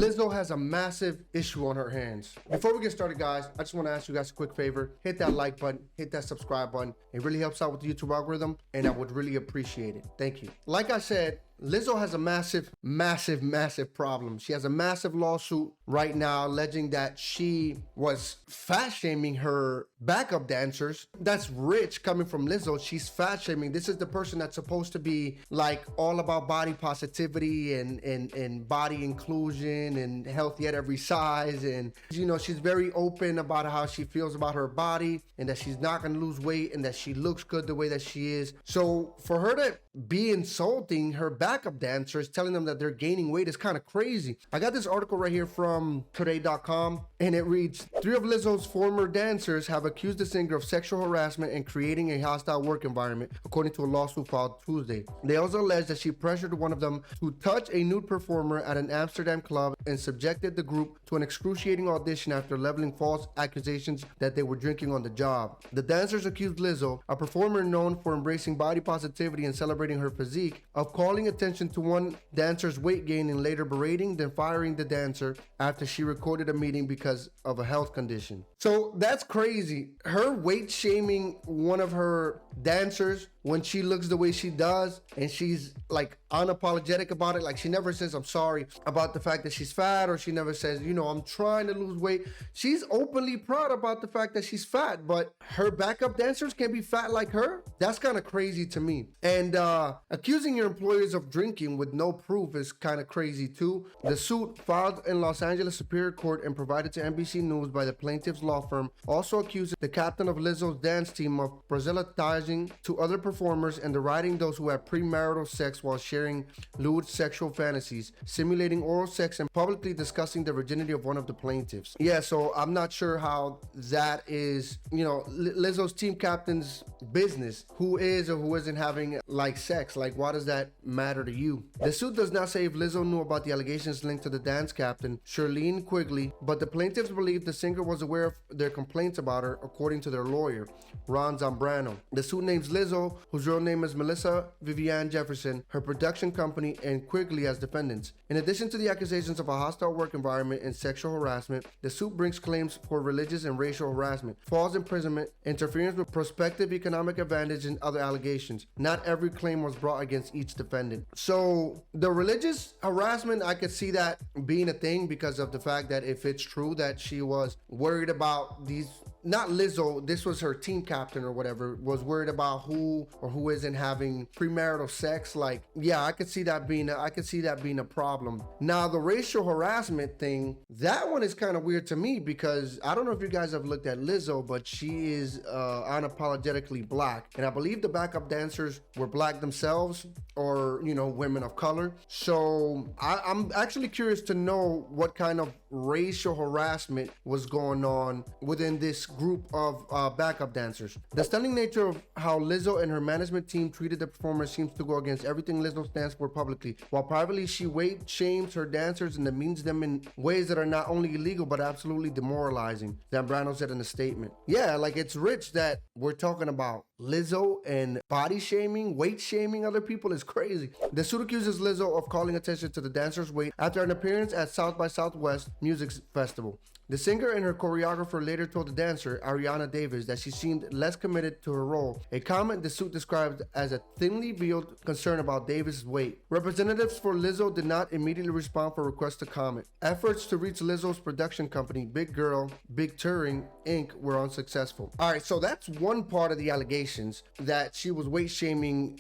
Lizzo has a massive issue on her hands. Before we get started, guys, I just want to ask you guys a quick favor. Hit that like button, hit that subscribe button. It really helps out with the YouTube algorithm, and I would really appreciate it. Thank you. Like I said, Lizzo has a massive problem. She has a massive lawsuit right now alleging that she was fat shaming her backup dancers. That's rich coming from Lizzo. She's fat shaming. This is the person that's supposed to be like all about body positivity and body inclusion and healthy at every size. And you know, she's very open about how she feels about her body and that she's not going to lose weight and that she looks good the way that she is. So for her to be insulting her backup dancers, telling them that they're gaining weight, is kind of crazy. I got this article right here from today.com, and it reads, 3 of Lizzo's former dancers have accused the singer of sexual harassment and creating a hostile work environment, according to a lawsuit filed Tuesday. They also allege that she pressured one of them to touch a nude performer at an Amsterdam club and subjected the group to an excruciating audition after leveling false accusations that they were drinking on the job. The dancers accused Lizzo, a performer known for embracing body positivity and celebrating her physique, of calling attention to one dancer's weight gain and later berating, then firing the dancer after she recorded a meeting because of a health condition. So that's crazy. Her weight shaming one of her dancers when she looks the way she does, and she's like unapologetic about it. Like, she never says I'm sorry about the fact that she's fat, or she never says, you know, I'm trying to lose weight. She's openly proud about the fact that she's fat, but her backup dancers can be fat like her. That's kind of crazy to me. And accusing your employers of drinking with no proof is kind of crazy too. The suit, filed in Los Angeles Superior Court and provided to NBC News by the plaintiff's law firm, also accuses the captain of Lizzo's dance team of proselytizing to other performers and deriding those who have premarital sex while sharing lewd sexual fantasies, simulating oral sex, and publicly discussing the virginity of one of the plaintiffs. Yeah, so I'm not sure how that is, you know, Lizzo's team captain's business. Who is or who isn't having like sex? Like, why does that matter to you? The suit does not say if Lizzo knew about the allegations linked to the dance captain, Shirlene Quigley, but the plaintiffs believe the singer was aware of their complaints about her, according to their lawyer, Ron Zambrano. The suit names Lizzo, whose real name is Melissa Vivian Jefferson, her production company, and Quigley as defendants. In addition to the accusations of a hostile work environment and sexual harassment, the suit brings claims for religious and racial harassment, false imprisonment, interference with prospective economic advantage, and other allegations. Not every claim was brought against each defendant. So the religious harassment, I could see that being a thing because of the fact that if it's true that she was worried about these, not Lizzo, this was her team captain or whatever, was worried about who or who isn't having premarital sex. Like, yeah, I could see that being a problem. Now, the racial harassment thing, that one is kind of weird to me because I don't know if you guys have looked at Lizzo, but she is unapologetically black, and I believe the backup dancers were black themselves, or, you know, women of color. So I'm actually curious to know what kind of racial harassment was going on within this group of backup dancers. The stunning nature of how Lizzo and her management team treated the performers seems to go against everything Lizzo stands for publicly. While privately she weight shames her dancers and demeans them in ways that are not only illegal but absolutely demoralizing, Zambrano said in a statement. Yeah, like, it's rich that we're talking about Lizzo and body shaming, weight shaming other people is crazy. The suit accuses Lizzo of calling attention to the dancer's weight after an appearance at South by Southwest Music Festival. The singer and her choreographer later told the dancer, Ariana Davis, that she seemed less committed to her role, a comment the suit described as a thinly veiled concern about Davis' weight. Representatives for Lizzo did not immediately respond for requests to comment. Efforts to reach Lizzo's production company, Big Girl, Big Touring, Inc. were unsuccessful. Alright, so that's one part of the allegations, that she was weight shaming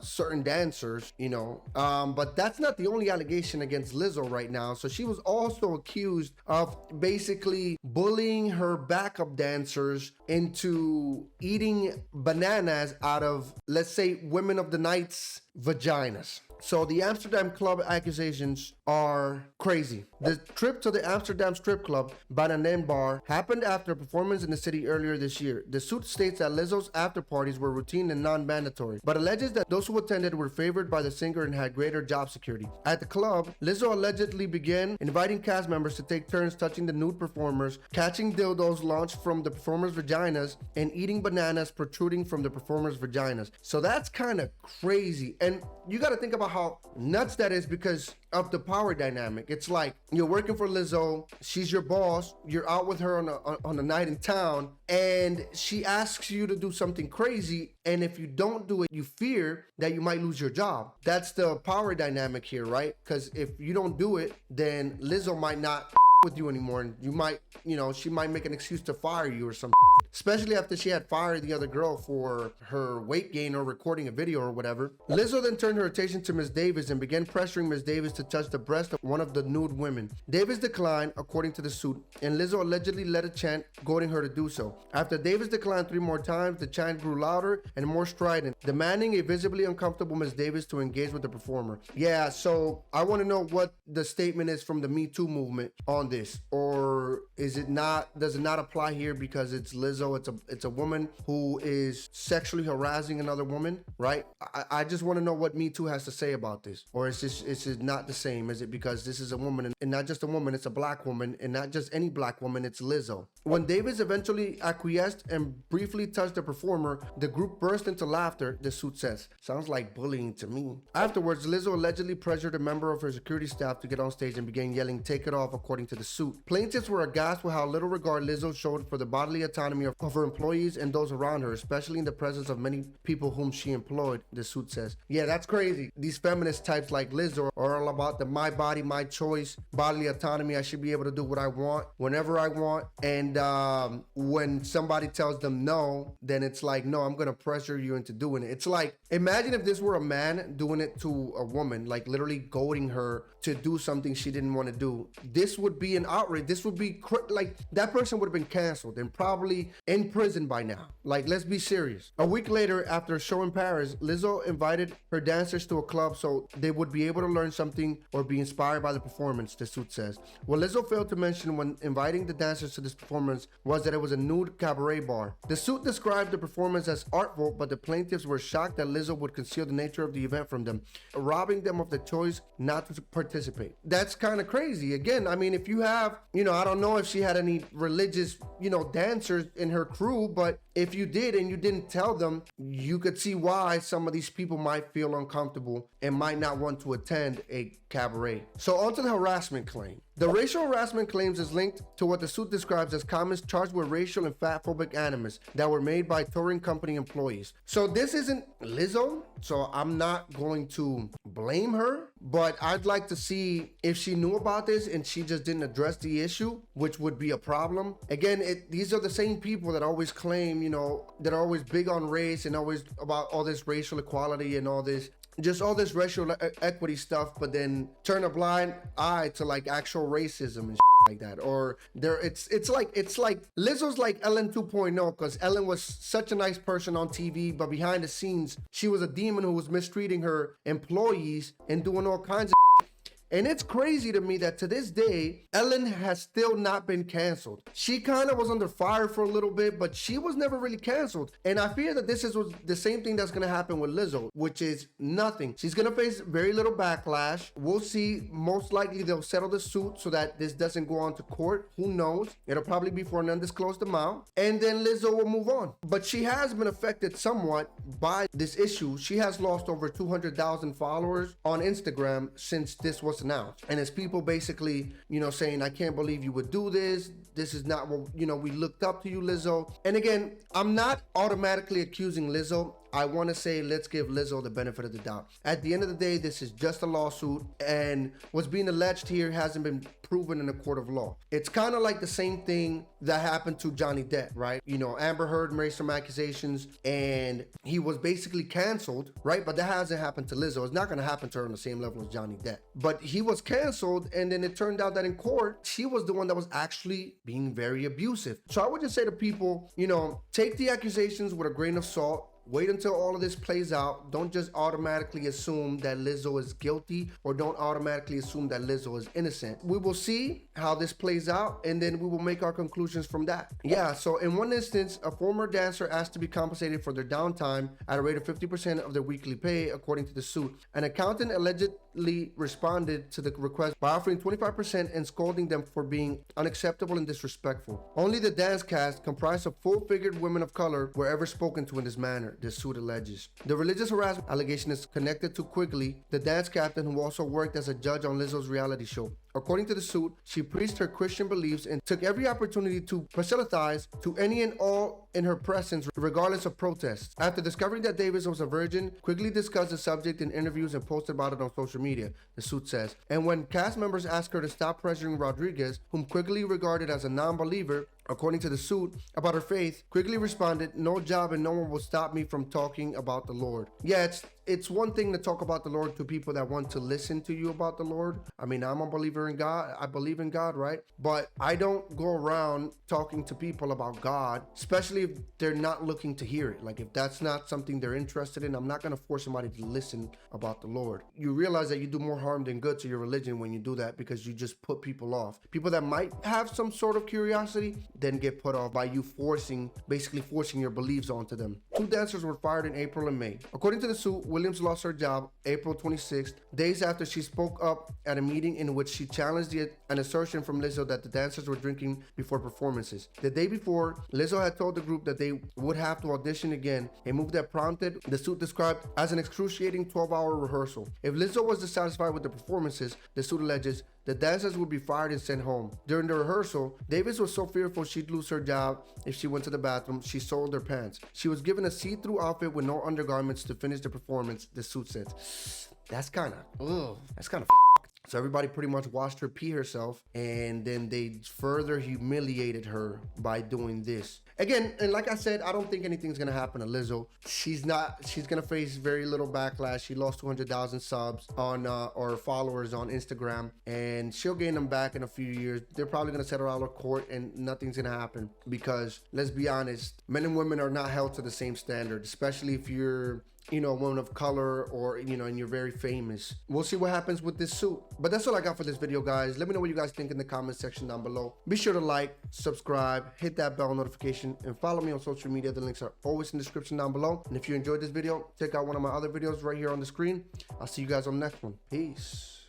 certain dancers, you know, but that's not the only allegation against Lizzo right now. So she was also accused of basically bullying her backup dancers into eating bananas out of, let's say, women of the night's vaginas. So the Amsterdam club accusations are crazy. The trip to the Amsterdam strip club, Bananen Bar, happened after a performance in the city earlier this year. The suit states that Lizzo's after parties were routine and non-mandatory, but alleges that those who attended were favored by the singer and had greater job security. At the club, Lizzo allegedly began inviting cast members to take turns touching the nude performers, catching dildos launched from the performers' vaginas, and eating bananas protruding from the performers' vaginas. So that's kind of crazy. And you got to think about how nuts that is because of the power dynamic. It's like you're working for Lizzo, she's your boss, you're out with her on a night in town, and she asks you to do something crazy, and if you don't do it, you fear that you might lose your job. That's the power dynamic here, right? Because if you don't do it, then Lizzo might not with you anymore, and you might, she might make an excuse to fire you or something. Especially after she had fired the other girl for her weight gain or recording a video or whatever. Lizzo then turned her attention to Ms. Davis and began pressuring Ms. Davis to touch the breast of one of the nude women. Davis declined, according to the suit, and Lizzo allegedly led a chant, goading her to do so. After Davis declined 3 more times, the chant grew louder and more strident, demanding a visibly uncomfortable Ms. Davis to engage with the performer. Yeah, so I want to know what the statement is from the Me Too movement on this, or does it not apply here because it's Lizzo? It's a woman who is sexually harassing another woman, right? I just want to know what Me Too has to say about this. Or is it not the same? Is it because this is a woman and not just a woman, it's a black woman, and not just any black woman, it's Lizzo. When Davis eventually acquiesced and briefly touched the performer, the group burst into laughter, the suit says. Sounds like bullying to me. Afterwards, Lizzo allegedly pressured a member of her security staff to get on stage and began yelling, "Take it off," according to the suit. Plaintiffs were aghast with how little regard Lizzo showed for the bodily autonomy of her employees and those around her, especially in the presence of many people whom she employed, the suit says. Yeah, that's crazy. These feminist types like Lizzo are all about the my body, my choice, bodily autonomy. I should be able to do what I want, whenever I want. And when somebody tells them no, then it's like, no, I'm going to pressure you into doing it. It's like, imagine if this were a man doing it to a woman, like literally goading her to do something she didn't want to do. This would be an outrage. This would be like, that person would have been canceled and probably in prison by now. Like, let's be serious. A week later, after a show in Paris, Lizzo invited her dancers to a club so they would be able to learn something or be inspired by the performance, the suit says. What Lizzo failed to mention when inviting the dancers to this performance was that it was a nude cabaret bar. The suit described the performance as artful, but the plaintiffs were shocked that Lizzo would conceal the nature of the event from them, robbing them of the choice not to participate. That's kind of crazy. Again, I mean, if you have, I don't know if she had any religious, dancers in her crew, but if you did and you didn't tell them, you could see why some of these people might feel uncomfortable and might not want to attend a cabaret. So on to the harassment claim. The racial harassment claims is linked to what the suit describes as comments charged with racial and fatphobic animus that were made by touring company employees. So this isn't Lizzo, so I'm not going to blame her, but I'd like to see if she knew about this and she just didn't address the issue, which would be a problem. Again, these are the same people that always claim, that are always big on race and always about all this racial equality and all this, just all this racial equity stuff, but then turn a blind eye to like actual racism and like that. Or it's like Lizzo's like Ellen 2.0, because Ellen was such a nice person on TV, but behind the scenes she was a demon who was mistreating her employees and doing all kinds of. And it's crazy to me that to this day, Ellen has still not been canceled. She kind of was under fire for a little bit, but she was never really canceled. And I fear that this is the same thing that's going to happen with Lizzo, which is nothing. She's going to face very little backlash. We'll see. Most likely they'll settle the suit so that this doesn't go on to court. Who knows? It'll probably be for an undisclosed amount. And then Lizzo will move on. But she has been affected somewhat by this issue. She has lost over 200,000 followers on Instagram since this was announced. And it's people basically, saying, I can't believe you would do this. This is not what, we looked up to you, Lizzo. And again, I'm not automatically accusing Lizzo. I want to say let's give Lizzo the benefit of the doubt. At the end of the day, this is just a lawsuit, and what's being alleged here hasn't been proven in a court of law. It's kind of like the same thing that happened to Johnny Depp, right? Amber Heard made some accusations and he was basically canceled, right? But that hasn't happened to Lizzo. It's not going to happen to her on the same level as Johnny Depp. But he was canceled, and then it turned out that in court, she was the one that was actually being very abusive. So I would just say to people, take the accusations with a grain of salt. Wait until all of this plays out. Don't just automatically assume that Lizzo is guilty, or don't automatically assume that Lizzo is innocent. We will see how this plays out, and then we will make our conclusions from that. Yeah, so in one instance, a former dancer asked to be compensated for their downtime at a rate of 50% of their weekly pay, according to the suit. An accountant allegedly responded to the request by offering 25% and scolding them for being unacceptable and disrespectful. Only the dance cast, comprised of full-figured women of color, were ever spoken to in this manner. manner, the suit alleges. The religious harassment allegation is connected to Quigley, the dance captain who also worked as a judge on Lizzo's reality show. According to the suit, she preached her Christian beliefs and took every opportunity to proselytize to any and all in her presence, regardless of protests. After discovering that Davis was a virgin, Quigley discussed the subject in interviews and posted about it on social media, the suit says. And when cast members asked her to stop pressuring Rodriguez, whom Quigley regarded as a non-believer, according to the suit, about her faith, Quigley responded, "No job and no one will stop me from talking about the Lord." Yeah, it's one thing to talk about the Lord to people that want to listen to you about the Lord. I mean, I'm a believer in God. I believe in God, right? But I don't go around talking to people about God, especially if they're not looking to hear it. Like, if that's not something they're interested in, I'm not going to force somebody to listen about the Lord. You realize that you do more harm than good to your religion when you do that, because you just put people off. People that might have some sort of curiosity then get put off by you basically forcing your beliefs onto them. 2 dancers were fired in April and May. According to the suit, Williams lost her job April 26th, days after she spoke up at a meeting in which she challenged an assertion from Lizzo that the dancers were drinking before performances. The day before, Lizzo had told the group that they would have to audition again, a move that prompted the suit described as an excruciating 12-hour rehearsal. If Lizzo was dissatisfied with the performances, the suit alleges, the dancers would be fired and sent home. During the rehearsal, Davis was so fearful she'd lose her job if she went to the bathroom, she soiled her pants. She was given a see-through outfit with no undergarments to finish the performance, the suit said. That's kind of So everybody pretty much watched her pee herself, and then they further humiliated her by doing this. Again, and like I said, I don't think anything's gonna happen to Lizzo. She's gonna face very little backlash. She lost 200,000 subs on or followers on Instagram, and she'll gain them back in a few years. They're probably gonna settle out of court and nothing's gonna happen, because let's be honest, men and women are not held to the same standard, especially if you're a woman of color, or and you're very famous. We'll see what happens with this suit. But that's all I got for this video, guys. Let me know what you guys think in the comment section down below. Be sure to like, subscribe, hit that bell notification, and follow me on social media. The links are always in the description down below. And if you enjoyed this video, check out one of my other videos right here on the screen. I'll see you guys on the next one. Peace.